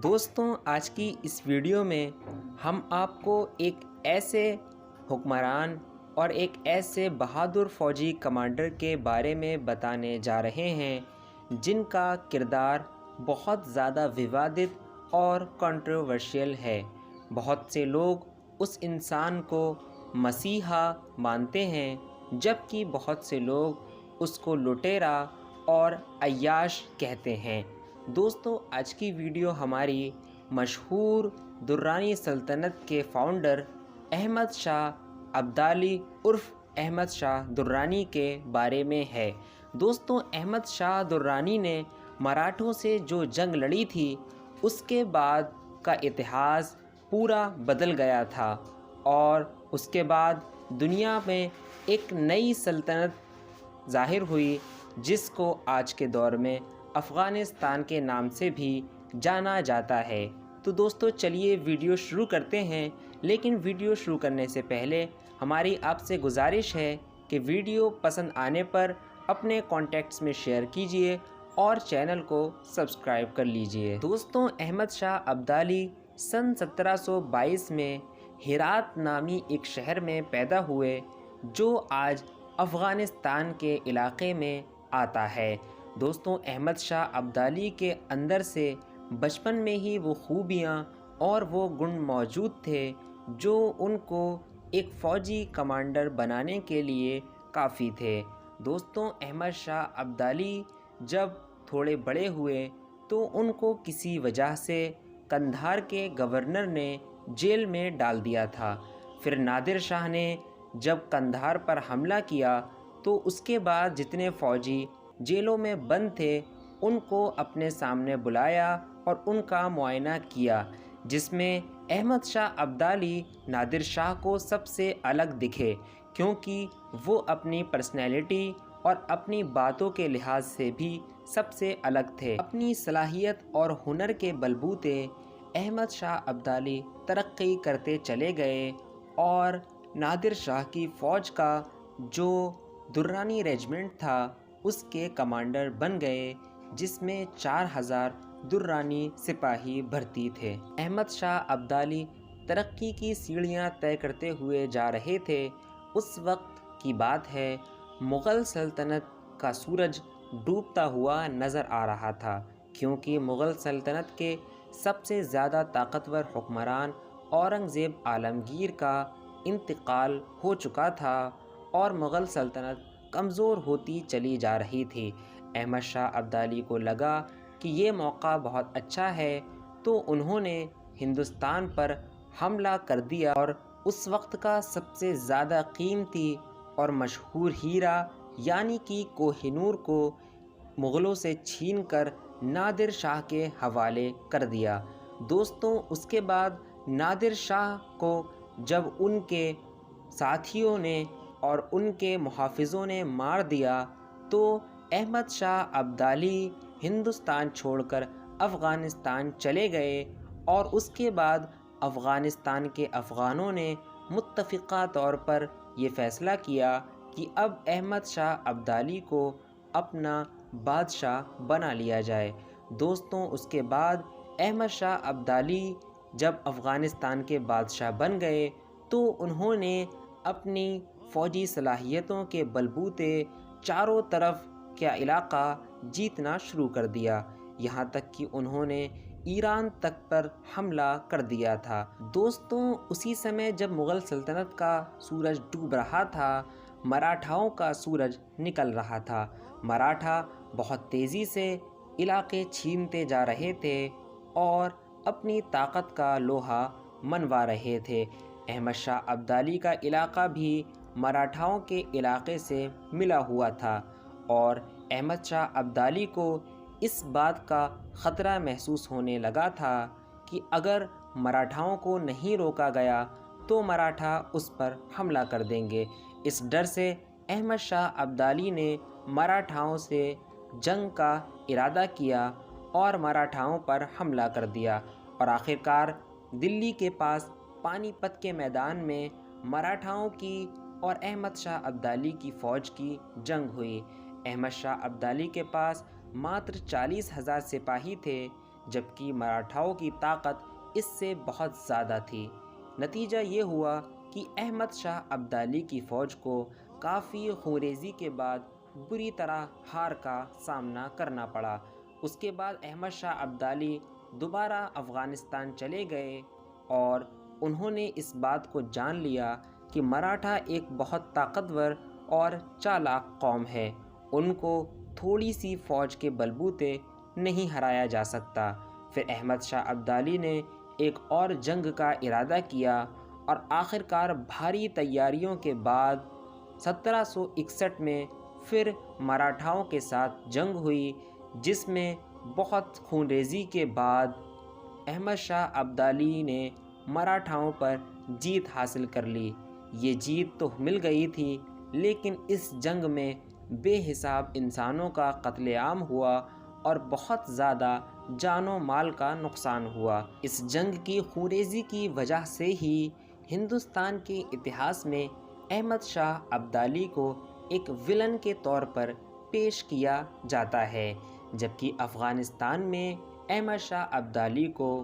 دوستوں، آج کی اس ویڈیو میں ہم آپ کو ایک ایسے حکمران اور ایک ایسے بہادر فوجی کمانڈر کے بارے میں بتانے جا رہے ہیں جن کا کردار بہت زیادہ ووادت اور کنٹروورشل ہے۔ بہت سے لوگ اس انسان کو مسیحا مانتے ہیں، جبکہ بہت سے لوگ اس کو لٹیرا اور عیاش کہتے ہیں۔ دوستو، آج کی ویڈیو ہماری مشہور درانی سلطنت کے فاؤنڈر احمد شاہ ابدالی عرف احمد شاہ درانی کے بارے میں ہے۔ دوستو، احمد شاہ درانی نے مراٹھوں سے جو جنگ لڑی تھی، اس کے بعد کا اتہاس پورا بدل گیا تھا اور اس کے بعد دنیا میں ایک نئی سلطنت ظاہر ہوئی جس کو آج کے دور میں افغانستان کے نام سے بھی جانا جاتا ہے۔ تو دوستو، چلیے ویڈیو شروع کرتے ہیں، لیکن ویڈیو شروع کرنے سے پہلے ہماری آپ سے گزارش ہے کہ ویڈیو پسند آنے پر اپنے کانٹیکٹس میں شیئر کیجئے اور چینل کو سبسکرائب کر لیجئے۔ دوستوں، احمد شاہ ابدالی سن 1722 میں ہرات نامی ایک شہر میں پیدا ہوئے جو آج افغانستان کے علاقے میں آتا ہے۔ دوستوں، احمد شاہ ابدالی کے اندر سے بچپن میں ہی وہ خوبیاں اور وہ گن موجود تھے جو ان کو ایک فوجی کمانڈر بنانے کے لیے کافی تھے۔ دوستوں، احمد شاہ ابدالی جب تھوڑے بڑے ہوئے تو ان کو کسی وجہ سے قندھار کے گورنر نے جیل میں ڈال دیا تھا۔ پھر نادر شاہ نے جب قندھار پر حملہ کیا تو اس کے بعد جتنے فوجی جیلوں میں بند تھے ان کو اپنے سامنے بلایا اور ان کا معائنہ کیا، جس میں احمد شاہ ابدالی نادر شاہ کو سب سے الگ دکھے، کیونکہ وہ اپنی پرسنالٹی اور اپنی باتوں کے لحاظ سے بھی سب سے الگ تھے۔ اپنی صلاحیت اور ہنر کے بلبوتے احمد شاہ ابدالی ترقی کرتے چلے گئے اور نادر شاہ کی فوج کا جو درانی ریجمنٹ تھا اس کے کمانڈر بن گئے، جس میں 4000 درانی سپاہی بھرتی تھے۔ احمد شاہ ابدالی ترقی کی سیڑھیاں طے کرتے ہوئے جا رہے تھے۔ اس وقت کی بات ہے، مغل سلطنت کا سورج ڈوبتا ہوا نظر آ رہا تھا، کیونکہ مغل سلطنت کے سب سے زیادہ طاقتور حکمران اورنگزیب عالمگیر کا انتقال ہو چکا تھا اور مغل سلطنت کمزور ہوتی چلی جا رہی تھی۔ احمد شاہ ابدالی کو لگا کہ یہ موقع بہت اچھا ہے، تو انہوں نے ہندوستان پر حملہ کر دیا اور اس وقت کا سب سے زیادہ قیمتی اور مشہور ہیرا یعنی کہ کوہ نور کو مغلوں سے چھین کر نادر شاہ کے حوالے کر دیا۔ دوستوں، اس کے بعد نادر شاہ کو جب ان کے ساتھیوں نے اور ان کے محافظوں نے مار دیا تو احمد شاہ ابدالی ہندوستان چھوڑ کر افغانستان چلے گئے اور اس کے بعد افغانستان کے افغانوں نے متفقہ طور پر یہ فیصلہ کیا کہ اب احمد شاہ ابدالی کو اپنا بادشاہ بنا لیا جائے۔ دوستوں، اس کے بعد احمد شاہ ابدالی جب افغانستان کے بادشاہ بن گئے تو انہوں نے اپنی فوجی صلاحیتوں کے بلبوتے چاروں طرف کا علاقہ جیتنا شروع کر دیا، یہاں تک کہ انہوں نے ایران تک پر حملہ کر دیا تھا۔ دوستوں، اسی سمے جب مغل سلطنت کا سورج ڈوب رہا تھا، مراٹھاؤں کا سورج نکل رہا تھا۔ مراٹھا بہت تیزی سے علاقے چھینتے جا رہے تھے اور اپنی طاقت کا لوہا منوا رہے تھے۔ احمد شاہ ابدالی کا علاقہ بھی مراٹھاؤں کے علاقے سے ملا ہوا تھا اور احمد شاہ ابدالی کو اس بات کا خطرہ محسوس ہونے لگا تھا کہ اگر مراٹھاؤں کو نہیں روکا گیا تو مراٹھا اس پر حملہ کر دیں گے۔ اس ڈر سے احمد شاہ ابدالی نے مراٹھاؤں سے جنگ کا ارادہ کیا اور مراٹھاؤں پر حملہ کر دیا اور آخرکار دلی کے پاس پانی پت کے میدان میں مراٹھاؤں کی اور احمد شاہ ابدالی کی فوج کی جنگ ہوئی۔ احمد شاہ ابدالی کے پاس ماتر 40,000 سپاہی تھے، جبکہ مراٹھاؤں کی طاقت اس سے بہت زیادہ تھی۔ نتیجہ یہ ہوا کہ احمد شاہ ابدالی کی فوج کو کافی خونریزی کے بعد بری طرح ہار کا سامنا کرنا پڑا۔ اس کے بعد احمد شاہ ابدالی دوبارہ افغانستان چلے گئے اور انہوں نے اس بات کو جان لیا کہ مراٹھا ایک بہت طاقتور اور چالاک قوم ہے، ان کو تھوڑی سی فوج کے بلبوتے نہیں ہرایا جا سکتا۔ پھر احمد شاہ ابدالی نے ایک اور جنگ کا ارادہ کیا اور آخرکار بھاری تیاریوں کے بعد 1761 میں پھر مراٹھاؤں کے ساتھ جنگ ہوئی، جس میں بہت خونریزی کے بعد احمد شاہ ابدالی نے مراٹھاؤں پر جیت حاصل کر لی۔ یہ جیت تو مل گئی تھی، لیکن اس جنگ میں بے حساب انسانوں کا قتل عام ہوا اور بہت زیادہ جان و مال کا نقصان ہوا۔ اس جنگ کی خونریزی کی وجہ سے ہی ہندوستان کے اتہاس میں احمد شاہ ابدالی کو ایک ویلن کے طور پر پیش کیا جاتا ہے، جبکہ افغانستان میں احمد شاہ ابدالی کو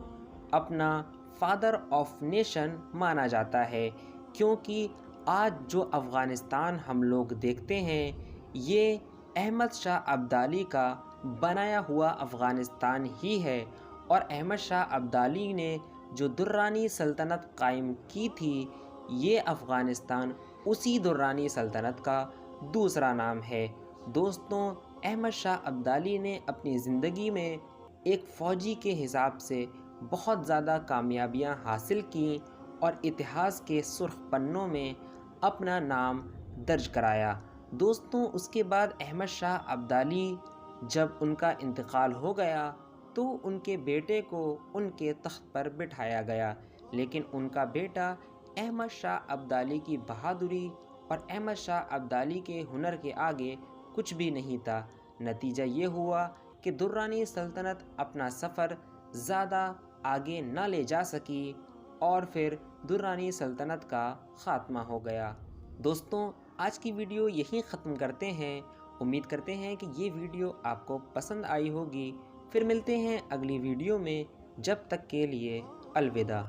اپنا فادر آف نیشن مانا جاتا ہے، کیونکہ آج جو افغانستان ہم لوگ دیکھتے ہیں یہ احمد شاہ ابدالی کا بنایا ہوا افغانستان ہی ہے، اور احمد شاہ ابدالی نے جو دررانی سلطنت قائم کی تھی، یہ افغانستان اسی دررانی سلطنت کا دوسرا نام ہے۔ دوستوں، احمد شاہ ابدالی نے اپنی زندگی میں ایک فوجی کے حساب سے بہت زیادہ کامیابیاں حاصل کیں اور اتہاس کے سرخ پنوں میں اپنا نام درج کرایا۔ دوستوں، اس کے بعد احمد شاہ ابدالی جب ان کا انتقال ہو گیا تو ان کے بیٹے کو ان کے تخت پر بٹھایا گیا، لیکن ان کا بیٹا احمد شاہ ابدالی کی بہادری اور احمد شاہ ابدالی کے ہنر کے آگے کچھ بھی نہیں تھا۔ نتیجہ یہ ہوا کہ دررانی سلطنت اپنا سفر زیادہ آگے نہ لے جا سکی اور پھر دررانی سلطنت کا خاتمہ ہو گیا۔ دوستوں، آج کی ویڈیو یہیں ختم کرتے ہیں۔ امید کرتے ہیں کہ یہ ویڈیو آپ کو پسند آئی ہوگی۔ پھر ملتے ہیں اگلی ویڈیو میں، جب تک کے لیے الوداع۔